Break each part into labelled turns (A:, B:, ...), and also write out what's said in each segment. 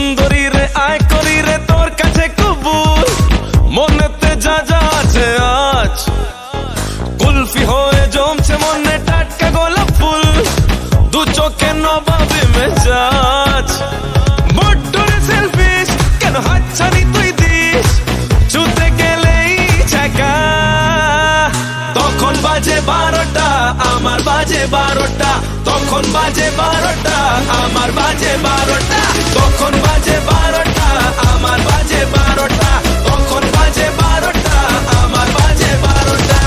A: সুন্দরী রে আয় করি রে তোর কাছে কবুল, মনেতে যা যা আছে আজ কুলফি হয়ে জমছে মনে টাটকা গোলাপ ফুল, দু চোখে নবাবি মেজাজ। মোটরে সেলফিশ কেন হাতছানি তুই দিস, ছুতে গেলেই ছ্যাঁকা। তখন বাজে 12টা আমার বাজে 12টা, তখন বাজে 12টা আমার বাজে 12টা, তখন বাজে 12টা আমার বাজে 12টা, তখন বাজে 12টা আমার বাজে 12টা।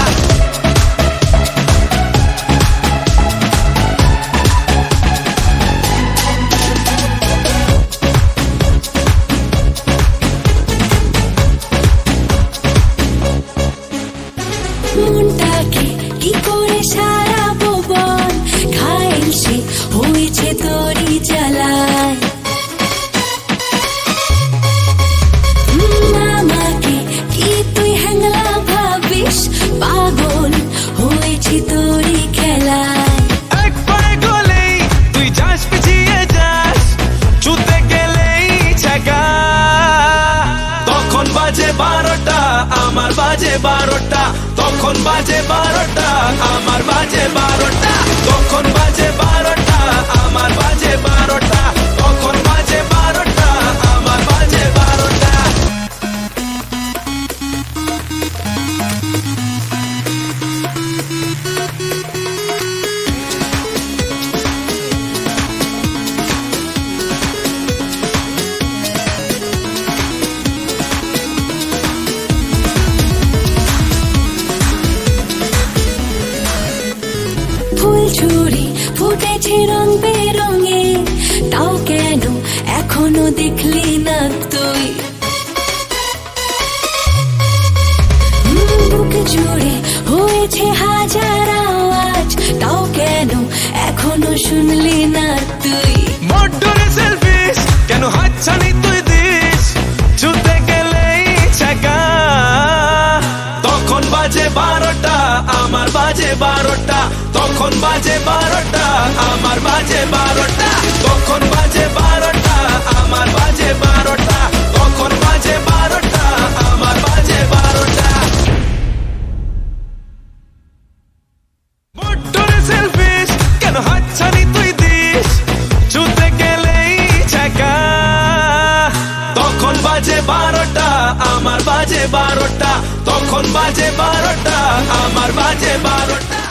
B: মনটাকে কি করে সারাবো বল, ঘায়েল সে হয়েছে তোরই জ্বালায়। আমাকে কি তুই হ্যাংলা ভাবিস, পাগল হয়েছি তোরই খেলায়।
A: এক পায়ে গলেই তুই যাস পিছিয়ে যাস, ছুতে গেলেই ছ্যাঁকা। তখন বাজে 12টা আমার বাজে 12টা, তখন বাজে 12টা আমার বাজে 12টা, তখন বাজে 12টা আমার বাজে 12টা, তখন বাজে 12টা আমার বাজে 12টা।
B: ফুল ছুরি ফুটেছে রং বেরঙে, তাও কেন এখনো দেখলি না তুই। বুক জুড়ে হয়েছে হাজার আওয়াজ, তাও কেন এখনো শুনলি না তুই।
A: মোটরে সেলফিশ কেন হাতছানি তুই দিস, ছুতে গেলেই ছ্যাঁকা। তখন বাজে 12টা আমার বাজে 12টা, তখন বাজে 12টা আমার বাজে 12টা, তখন বাজে 12টা আমার বাজে 12টা, তখন বাজে 12টা আমার বাজে 12টা। মোটরে সেলফিশ কেন হাতছানি তুই দিস, ছুতে গেলেই ছ্যাঁকা। তখন বাজে 12টা আমার বাজে 12টা, তখন বাজে 12টা আমার বাজে 12টা।